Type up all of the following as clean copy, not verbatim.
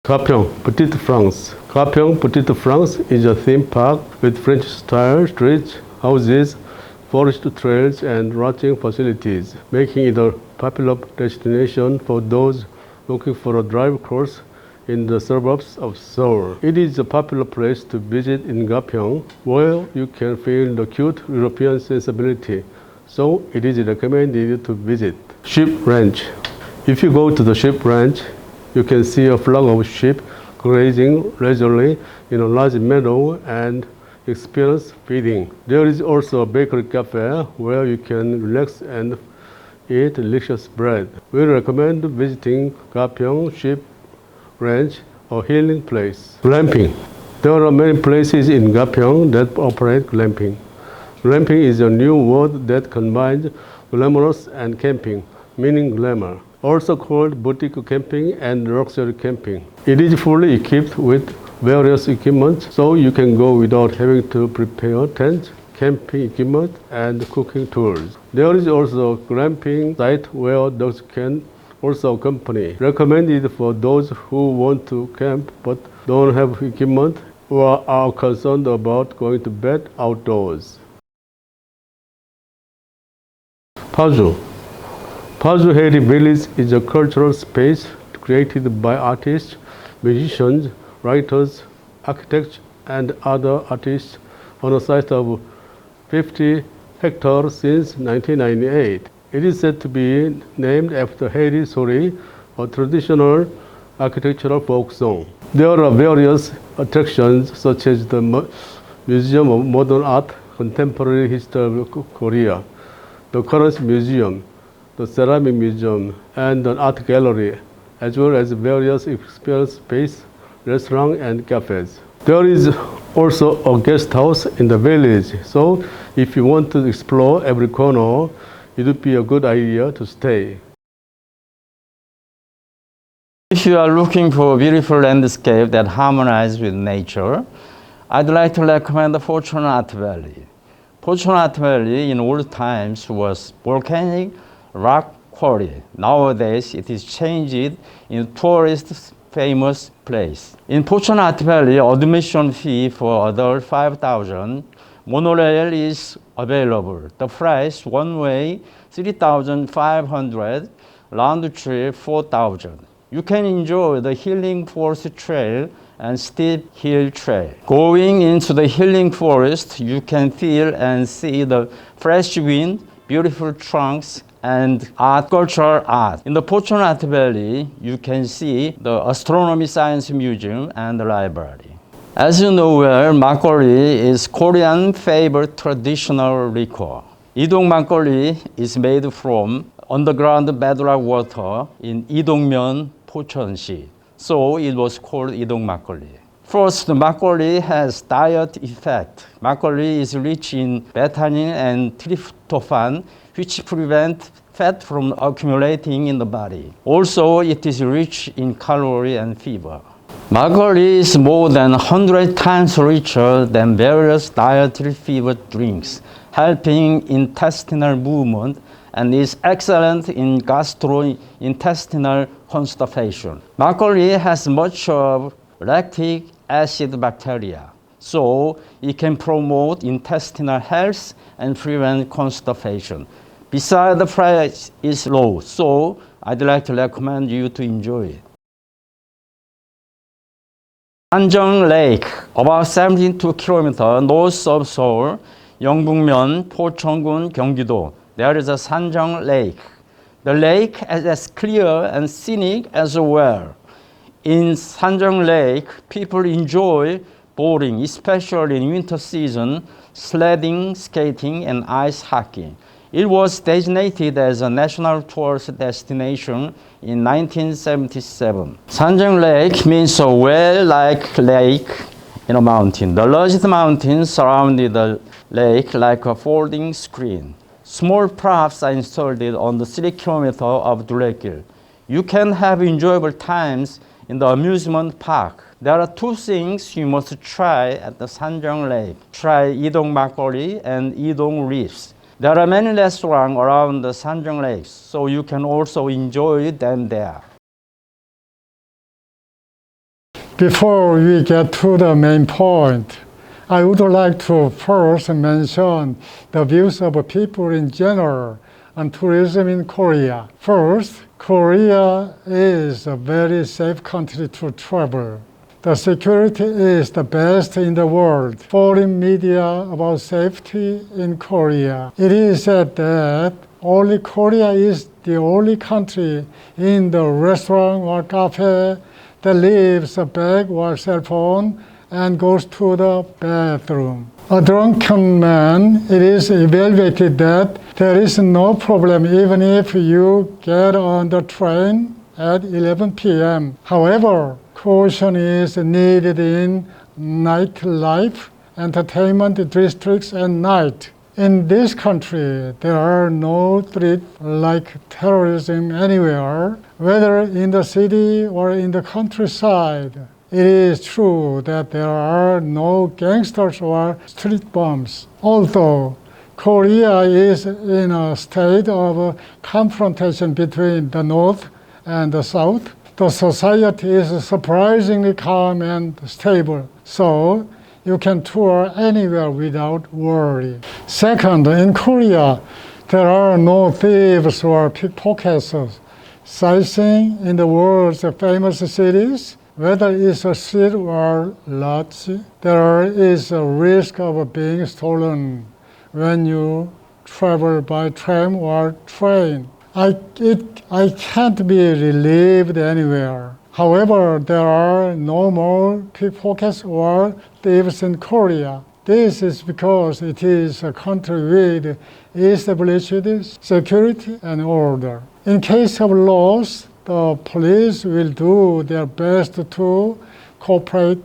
Gapion, Petite France. Gapion, Petite France is a theme park with French-style streets, houses, forest trails, and rafting facilities, making it a popular destination for those looking for a drive course in the suburbs of Seoul. It is a popular place to visit in Gapion, where you can feel the cute European sensibility, so it is recommended to visit. Sheep Ranch. If you go to the sheep ranch, you can see a flock of sheep grazing leisurely in a large meadow and experience feeding. There is also a bakery cafe where you can relax and eat delicious bread. We recommend visiting Gapion Sheep Ranch, a healing place. Glamping. There are many places in Gapion that operate glamping. Glamping is a new word that combines glamorous and camping, meaning glamour, also called boutique camping and luxury camping. It is fully equipped with various equipment, so you can go without having to prepare tents, camping equipment, and cooking tools. There is also a glamping site where dogs can also accompany, recommended for those who want to camp but don't have equipment or are concerned about going to bed outdoors. Paju. Paju Haiti Village is a cultural space created by artists, musicians, writers, architects, and other artists on a site of 50 hectares since 1998. It is said to be named after Haiti Sori, a traditional architectural folk song. There are various attractions such as the Museum of Modern Art, Contemporary History of Korea, the Currency Museum, the Ceramic Museum, and an art gallery, as well as various experience space, restaurants, and cafes. There is also a guest house in the village, so if you want to explore every corner, it would be a good idea to stay. If you are looking for a beautiful landscape that harmonizes with nature, I'd like to recommend the Fortunate Valley. Fortunate Valley in old times was volcanic rock quarry. Nowadays, it is changed in tourist famous place. In Fortunate Valley, admission fee for adult 5,000. Monorail is available. The price one way 3,500, round trip 4,000. You can enjoy the Healing Forest Trail and steep hill trail. Going into the Healing Forest, you can feel and see the fresh wind, beautiful trunks, and cultural art. In the Fortunate Valley, you can see the Astronomy Science Museum and the library. As you know well, makgeolli is Korean favorite traditional liquor. Idong makgeolli is made from underground bedrock water in Idongmyeon, Pocheonsi. So it was called Idong makgeolli. First, makgeolli has diet effect. Makgeolli is rich in betanin and tryptophan, which prevent fat from accumulating in the body. Also, it is rich in calorie and fiber. Makgeolli is more than 100 times richer than various dietary fiber drinks, helping intestinal movement, and is excellent in gastrointestinal constipation. Makgeolli has much of lactic acid bacteria, so it can promote intestinal health and prevent constipation. Besides, the price is low, so I'd like to recommend you to enjoy it. Shanzhang Lake, about 72 kilometers north of Seoul, 영북면, 포천군, 경기도. There is a Shanzhang Lake. The lake is as clear and scenic as well. In Sanjiang Lake, people enjoy boating, especially in winter season, sledding, skating, and ice hockey. It was designated as a national tourist destination in 1977. Sanjiang Lake means a well-like lake in a mountain. The largest mountains surround the lake like a folding screen. Small props are installed on the 3 kilometers of 둘레길. You can have enjoyable times in the amusement park. There are two things you must try at the Sanjiang Lake. Try Idong makgeolli and Idong reefs. There are many restaurants around the Sanjiang Lake, so you can also enjoy them there. Before we get to the main point, I would like to first mention the views of people in general on tourism in Korea. First, Korea is a very safe country to travel. The security is the best in the world. Foreign media about safety in Korea. It is said that only Korea is the only country in the restaurant or cafe that leaves a bag or cell phone and goes to the bathroom. A drunken man, it is evaluated that there is no problem even if you get on the train at 11 p.m. However, caution is needed in nightlife, entertainment districts at night. In this country, there are no threats like terrorism anywhere, whether in the city or in the countryside. It is true that there are no gangsters or street bombs. Although Korea is in a state of confrontation between the North and the South, the society is surprisingly calm and stable. So you can tour anywhere without worry. Second, in Korea, there are no thieves or pickpockets. Sightseeing in the world's famous cities, whether it's a street or lodge, there is a risk of being stolen when you travel by tram or train. I can't be relieved anywhere. However, there are no more pickpockets or thieves in Korea. This is because it is a country with established security and order. In case of loss, the police will do their best to cooperate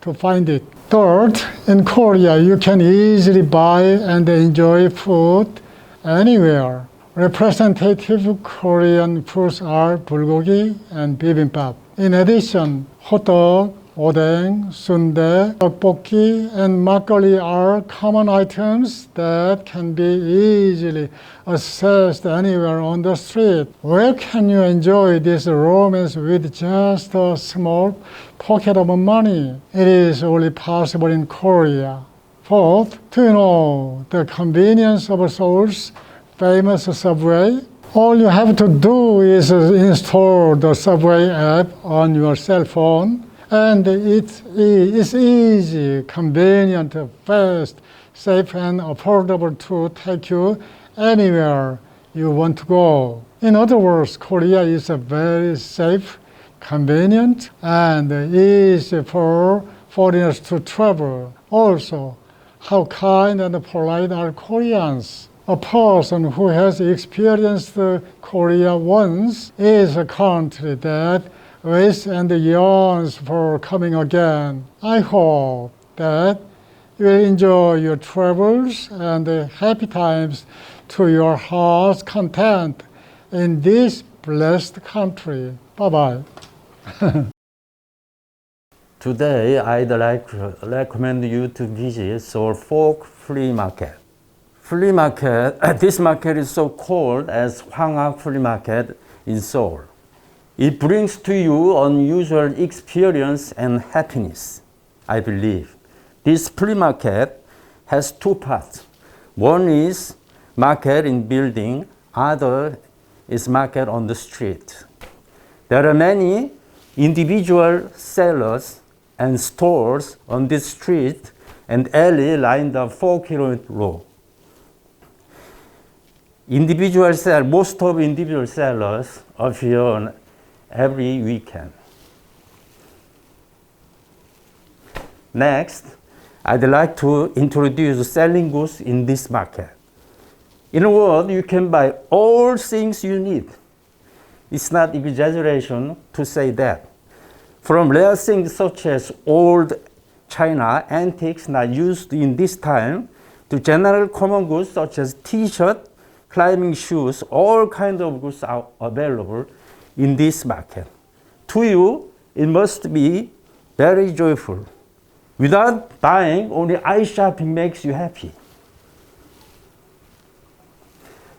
to find it. Third, in Korea, you can easily buy and enjoy food anywhere. Representative Korean foods are bulgogi and bibimbap. In addition, hotdog, odeng, sundae, tteokbokki, and makgeolli are common items that can be easily accessed anywhere on the street. Where can you enjoy this romance with just a small pocket of money? It is only possible in Korea. Fourth, do you know the convenience of Seoul's famous subway? All you have to do is install the subway app on your cell phone, and it's easy, convenient, fast, safe, and affordable to take you anywhere you want to go. In other words, Korea is a very safe, convenient, and easy for foreigners to travel. Also, how kind and polite are Koreans? A person who has experienced Korea once is a country that waits and yearns for coming again. I hope that you will enjoy your travels and happy times to your heart's content in this blessed country. Bye-bye. Today, I'd like to recommend you to visit Seoul Folk Flea Market. Flea market, this market is so called as Hwangak Flea Market in Seoul. It brings to you unusual experience and happiness, I believe. This flea market has two parts. One is market in building, other is market on the street. There are many individual sellers and stores on this street and alley lined up 4 row. Most of individual sellers appear on every weekend. Next, I'd like to introduce selling goods in this market. In a word, you can buy all things you need. It's not exaggeration to say that. From rare things such as old china, antiques not used in this time, to general common goods such as t-shirt, climbing shoes, all kinds of goods are available in this market. To you, it must be very joyful. Without buying, only eye shopping makes you happy.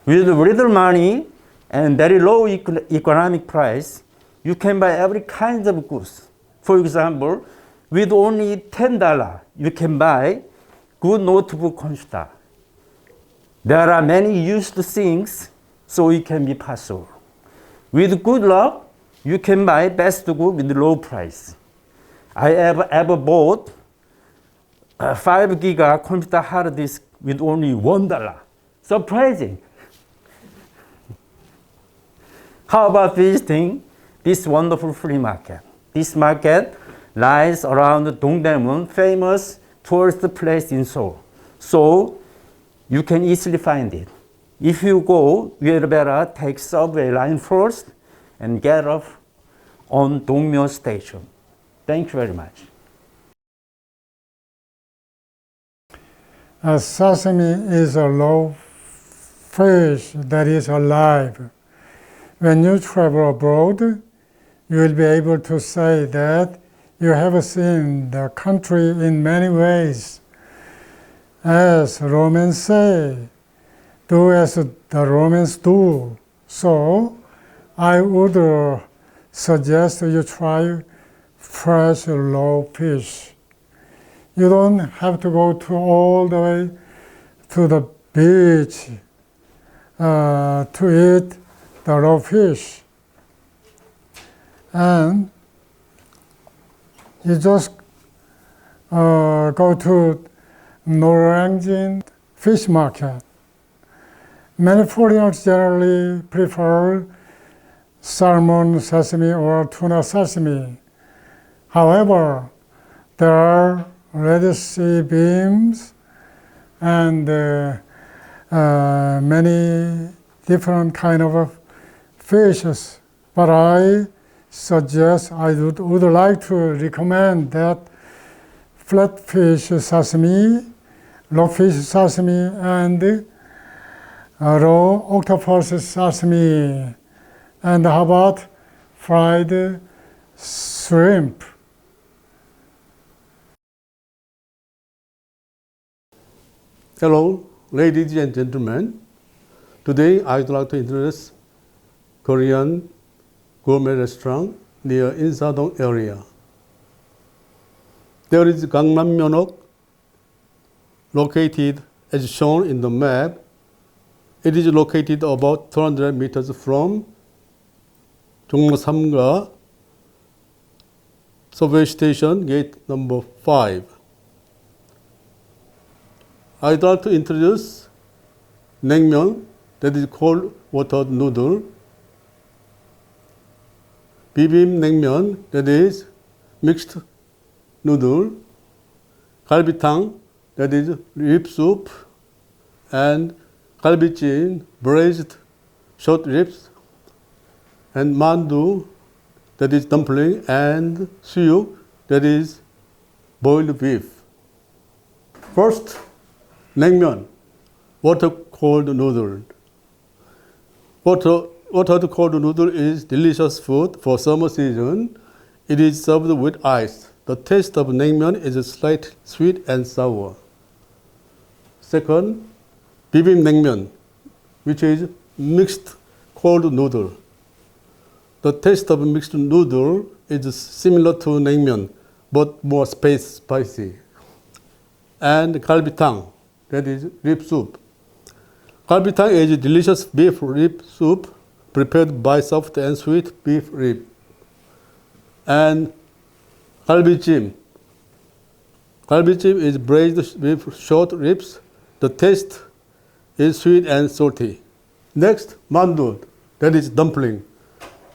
With little money and very low economic price, you can buy every kind of goods. For example, with only $10, you can buy good notebook computer. There are many used things, so it can be possible. With good luck, you can buy best good with low price. I have ever bought a 5 giga computer hard disk with only $1. Surprising. How about visiting this wonderful flea market? This market lies around Dongdaemun, famous tourist place in Seoul. So you can easily find it. If you go, you had better take subway line first and get off on Dongmyo Station. Thank you very much. Sesame is a low fish that is alive. When you travel abroad, you will be able to say that you have seen the country in many ways. As Romans say, do as the Romans do. So I would suggest you try fresh raw fish. You don't have to go all the way to the beach to eat the raw fish. And you just go to Norangjin fish market. Many foreigners generally prefer salmon sesame or tuna sesame. However, there are red sea beams and many different kind of fishes. But I suggest, I would like to recommend that flatfish sesame, rockfish sesame, and raw octopus sesame. And how about fried shrimp? Hello, ladies and gentlemen. Today I would like to introduce Korean gourmet restaurant near Insadong area. There is Gangnam Myeonok located as shown in the map. It is located about 200 meters from 종로 3가 subway station gate number 5. I'd like to introduce naengmyeon, that is cold water noodle. Bibim naengmyeon, that is mixed noodle. Galbitang, that is rib soup. And galbijjin, braised short ribs. And mandu, that is dumpling. And suyuk, that is boiled beef. First, naengmyeon, water cold noodle. Water cold noodle is delicious food for summer season. It is served with ice. The taste of naengmyeon is slightly sweet and sour. Second, bibim naengmyeon, which is mixed cold noodle. The taste of mixed noodle is similar to naengmyeon, but more spicy. And galbitang, that is rib soup. Galbitang is delicious beef rib soup prepared by soft and sweet beef rib. And galbijjim. Galbijjim is braised with short ribs. The taste is sweet and salty. Next, mandu, that is dumpling.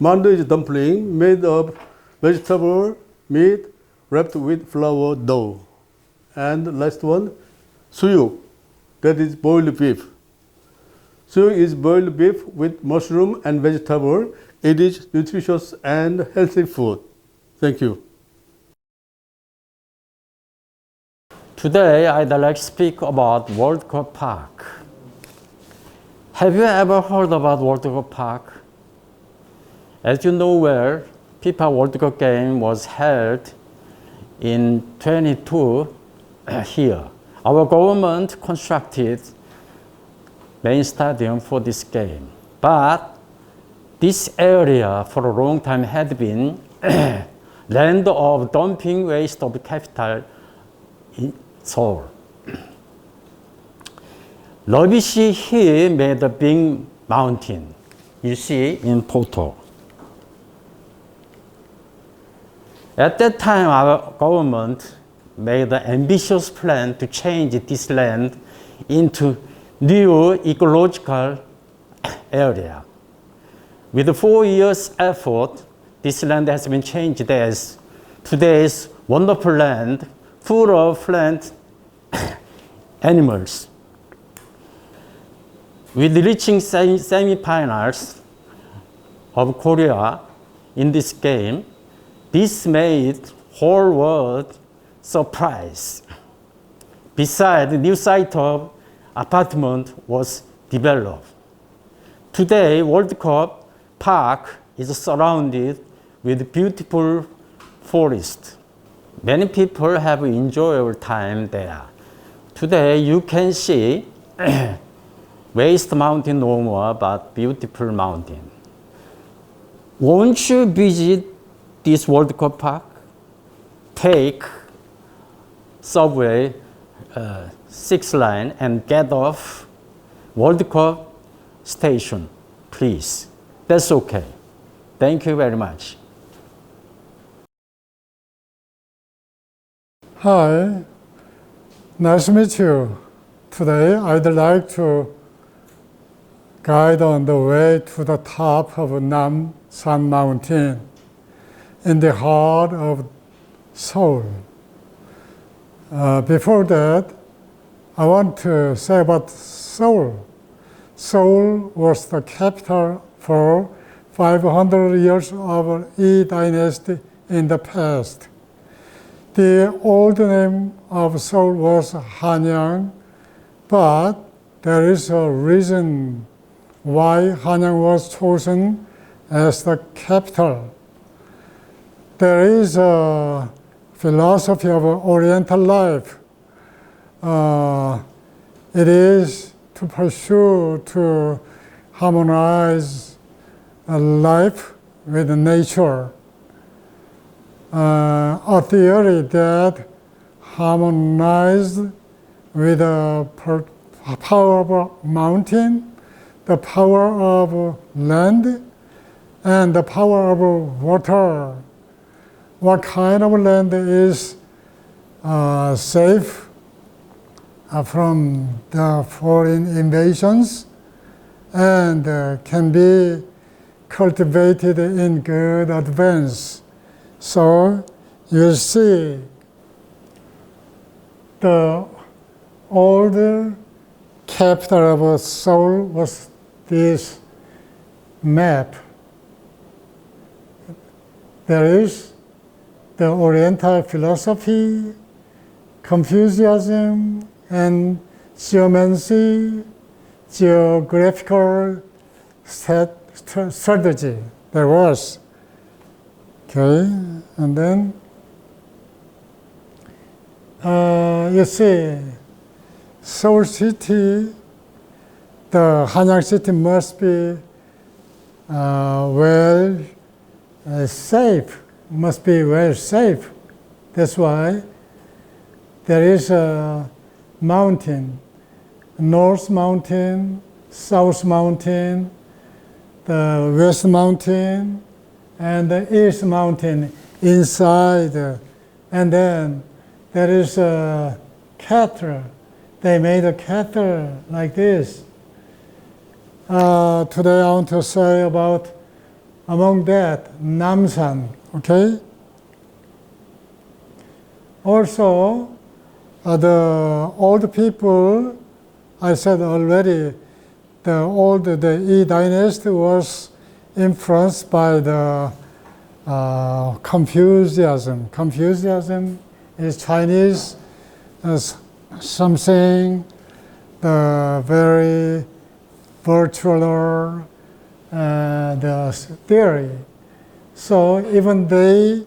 Mandu is dumpling made of vegetable meat wrapped with flour dough. And last one, suyuk, that is boiled beef. Suyuk is boiled beef with mushroom and vegetable. It is nutritious and healthy food. Thank you. Today, I'd like to speak about World Cup Park. Have you ever heard about World Cup Park? As you know well, FIFA World Cup game was held in 22 here. Our government constructed main stadium for this game. But this area for a long time had been land of dumping waste of capital in Seoul. Rubbish hill made a big mountain. You see in photo. At that time, our government made an ambitious plan to change this land into new ecological area. With 4 years' effort, this land has been changed as today's wonderful land, full of plant animals. With reaching semi-finals of Korea in this game, this made whole world surprised. Besides, the new site of apartment was developed. Today, World Cup Park is surrounded with beautiful forest. Many people have enjoyable time there. Today, you can see waste mountain no more, but beautiful mountain. Won't you visit this World Cup Park? Take subway 6 line and get off World Cup station, please. That's okay. Thank you very much. Hi, nice to meet you. Today I'd like to guide on the way to the top of Namsan Mountain in the heart of Seoul. Before that, I want to say about Seoul. Seoul was the capital for 500 years of Yi Dynasty in the past. The old name of Seoul was Hanyang, but there is a reason why Hanyang was chosen as the capital. There is a philosophy of Oriental life. It is to pursue, to harmonize life with nature. A theory that harmonized with the power of a mountain, the power of land, and the power of water. What kind of land is safe from the foreign invasions and can be cultivated in good advance. So you see the old capital of Seoul was this map. There is the Oriental philosophy, Confucianism, and geomancy, geographical strategy. There was. Okay, and then you see, Seoul City, the Hanyang City must be safe, must be well safe. That's why there is a mountain, North Mountain, South Mountain, the West Mountain, and the East Mountain inside. And then there is a cattle. They made a cattle like this. Today I want to say about, among that, Namsan, okay? Also, the old people, I said already, the Yi Dynasty was influenced by the Confucianism. Confucianism is Chinese, something the very virtual the theory. So even they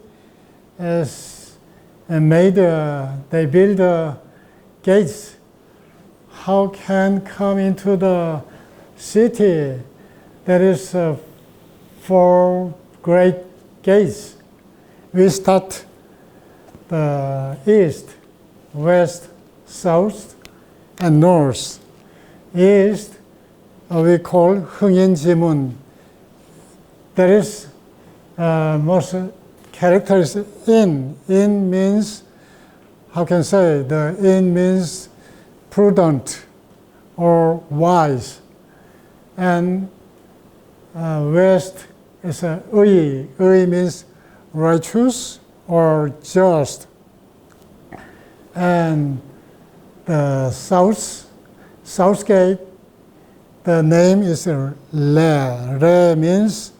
they build gates. How can come into the city? There is 4 great gates, we start the east, west, south, and north. East we call 흥인지문. There is most characters in. In means, how can I say, the in means prudent or wise. And west is 의. 의 means righteous or just. And the south gate, the name is Le. Le means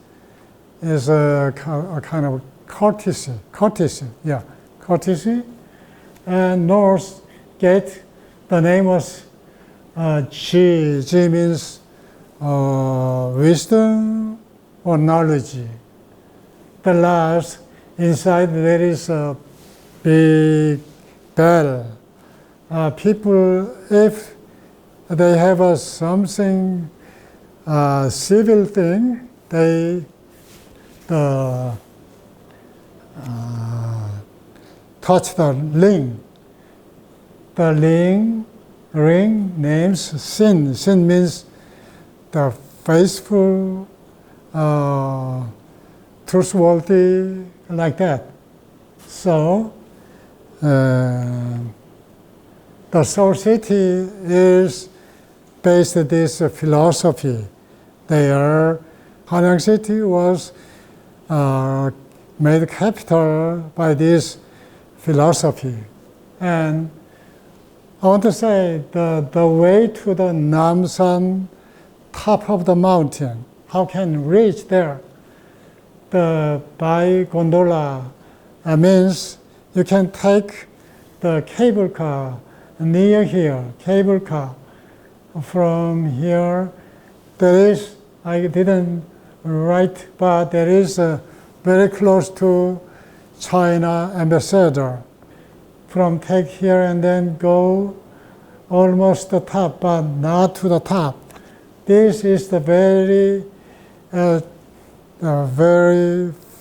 is a kind of courtesy. And north gate, the name was Ji. Ji means wisdom or knowledge. The last, inside there is a big bell. People, if they have something civil thing, they touch the ring. The ring names sin. Sin means the faithful, trustworthy, like that. So the Seoul city is based on this philosophy. Hanyang city was made capital by this philosophy. And I want to say the way to the Namsan, top of the mountain, how can reach there? By gondola means you can take the cable car near here, cable car. From here, there is, I didn't write, but there is very close to China ambassador. From take here and then go almost the top, but not to the top. This is the very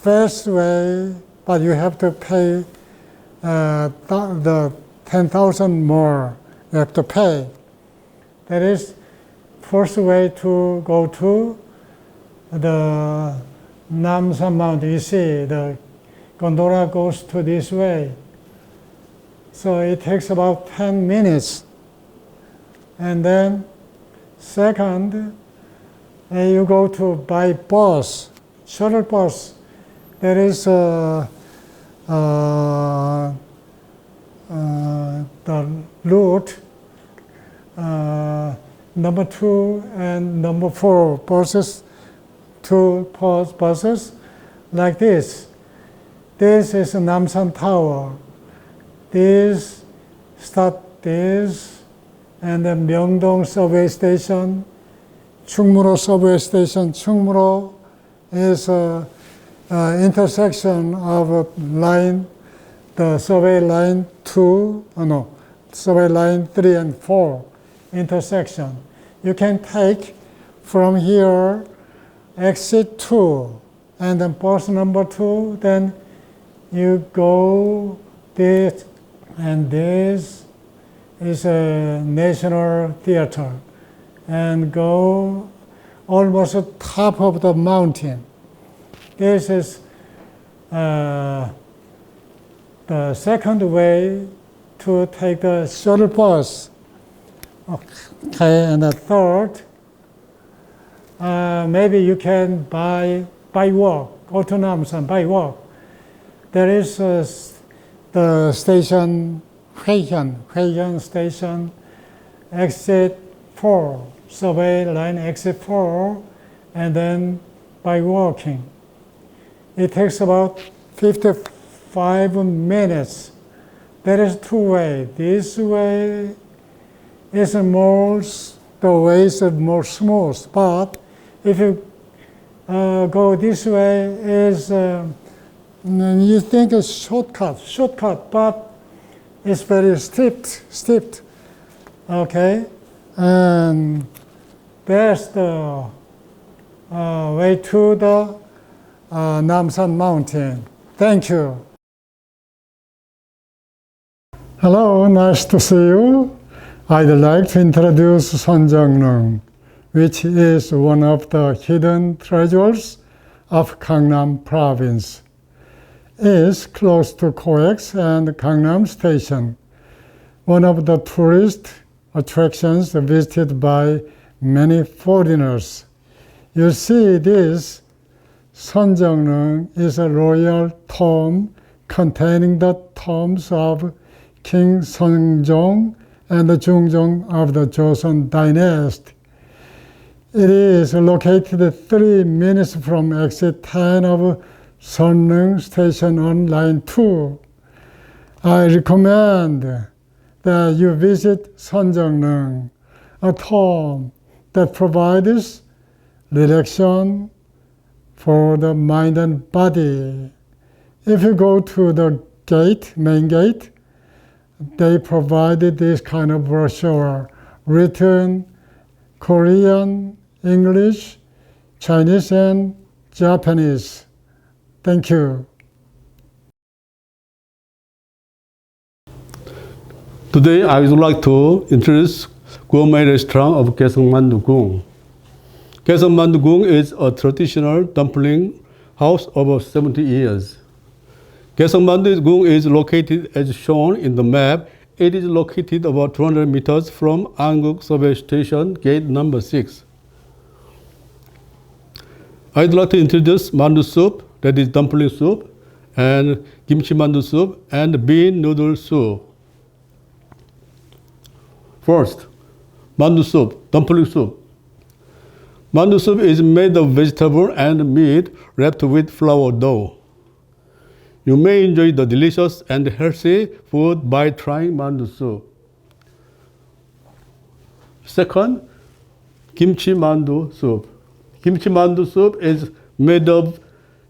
fast way, but you have to pay the 10,000 more. You have to pay. That is first way to go to the Namsan Mountain. You see, the gondola goes to this way. So it takes about 10 minutes. And then second, you go to by bus, shuttle bus. There is the route number 2 and number 4 buses, 2 buses like this. This is Namsan Tower. This start this, and then Myeongdong subway station, Chungmuro subway station. Chungmuro is intersection of line, the subway line 3 and 4 intersection. You can take from here exit 2 and then bus number 2, then you go this, and this is a National Theater, and go almost at top of the mountain. This is the second way to take the shuttle bus. Okay, and the third, maybe you can by walk, go to Namsan by walk. There is the station, Huihyun station, exit 4, subway line exit 4, and then by walking. It takes about 55 minutes. There is 2 ways. This way is more, the ways are more smooth, but if you go this way is, you think it's shortcut, but it's very steep, okay? And that's the way to the Namsan Mountain. Thank you. Hello, nice to see you. I'd like to introduce Shanzhang Lake, which is one of the hidden treasures of Gangnam Province. It's close to COEX and Gangnam Station, one of the tourist attractions visited by many foreigners. You see, this Shanzhang Lake is a royal tomb containing the tombs of King Sanjiang and the Jungjong of the Joseon dynasty. It is located 3 minutes from exit 10 of Shanzhang Station on Line 2. I recommend that you visit Shanzhang Lake, a tomb that provides relaxation for the mind and body. If you go to the main gate, they provided this kind of brochure written Korean, English, Chinese, and Japanese. Thank you. Today, I would like to introduce gourmet restaurant of Kaesong Mandu. Kaesong Mandu is a traditional dumpling house over 70 years. Kaesong Mandu is located as shown in the map. It is located about 200 meters from Anguk Subway Station, gate number 6. I'd like to introduce Mandu soup, that is dumpling soup, and Kimchi Mandu soup, and bean noodle soup. First, Mandu soup, dumpling soup. Mandu soup is made of vegetable and meat wrapped with flour dough. You may enjoy the delicious and healthy food by trying Mandu soup. Second, Kimchi Mandu soup. Kimchi Mandu soup is made of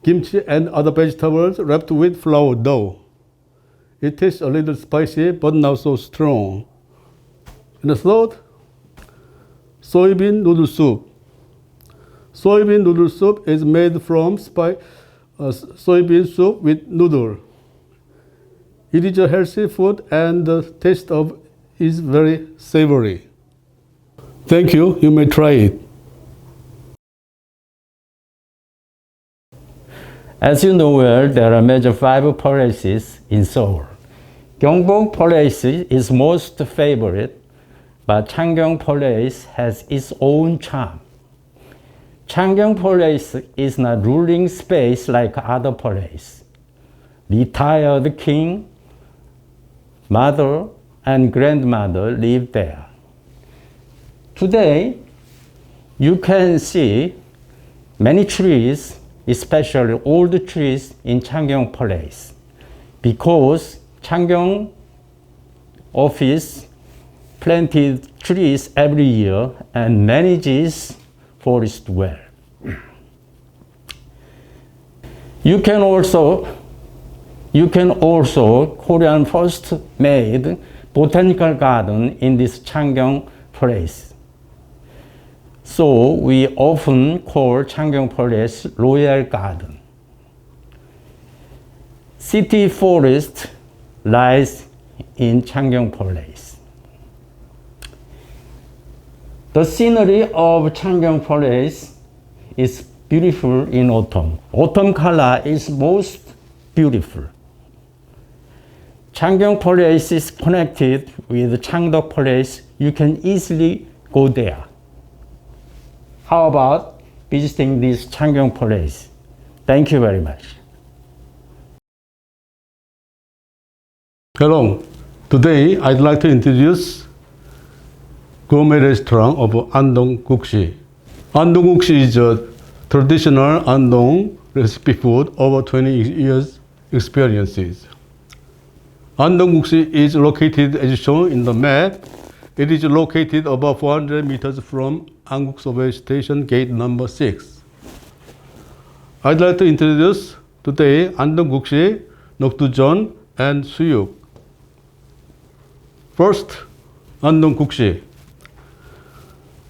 kimchi and other vegetables wrapped with flour dough. It tastes a little spicy, but not so strong. And the third, soybean noodle soup. Soybean noodle soup is made from soybean soup with noodle. It is a healthy food and the taste of is very savory. Thank you. You may try it. As you know well, there are major 5 places in Seoul. Gyeongbok Place is most favorite, but Changgyeong Place has its own charm. Changgyeong Place is not ruling space like other places. Retired king, mother, and grandmother live there. Today, you can see many trees, especially old trees in Changgyeong Place, because Changgyeong office planted trees every year and manages forest well. You can also Korean first made botanical garden in this Changgyeong Place. So we often call Changgyeong Place Royal Garden. City forest lies in Changgyeong Place. The scenery of Changgyeong Place is beautiful in autumn. Autumn color is most beautiful. Changgyeong Place is connected with Changdeok Place. You can easily go there. How about visiting this Changgyeong Place? Thank you very much. Hello. Today, I'd like to introduce gourmet restaurant of Andong Gukshi. Andong Gukshi is a traditional Andong recipe food over 20 years experiences. Andong Gukshi is located as shown in the map. It is located about 400 meters from Anguk Subway Station, gate number 6. I'd like to introduce today Andong Gukshi, Nokdujeon, and Suyuk. First, Andong Gukshi.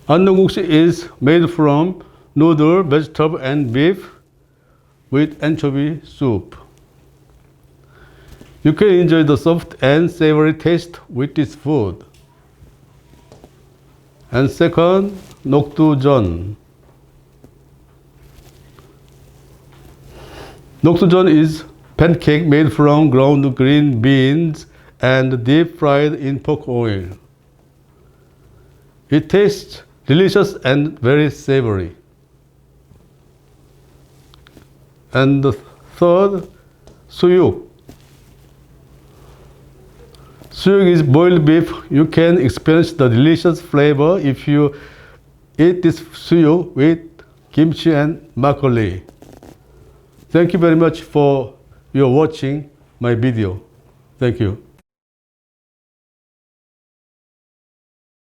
Andong Gukshi is made from noodle, vegetable, and beef with anchovy soup. You can enjoy the soft and savory taste with this food. And second, 녹두전. 녹두전 is pancake made from ground green beans and deep fried in pork oil. It tastes delicious and very savory. And the third, 수육. Su육 is boiled beef. You can experience the delicious flavor if you eat this su육 with kimchi and makgeolli. Thank you very much for your watching my video. Thank you.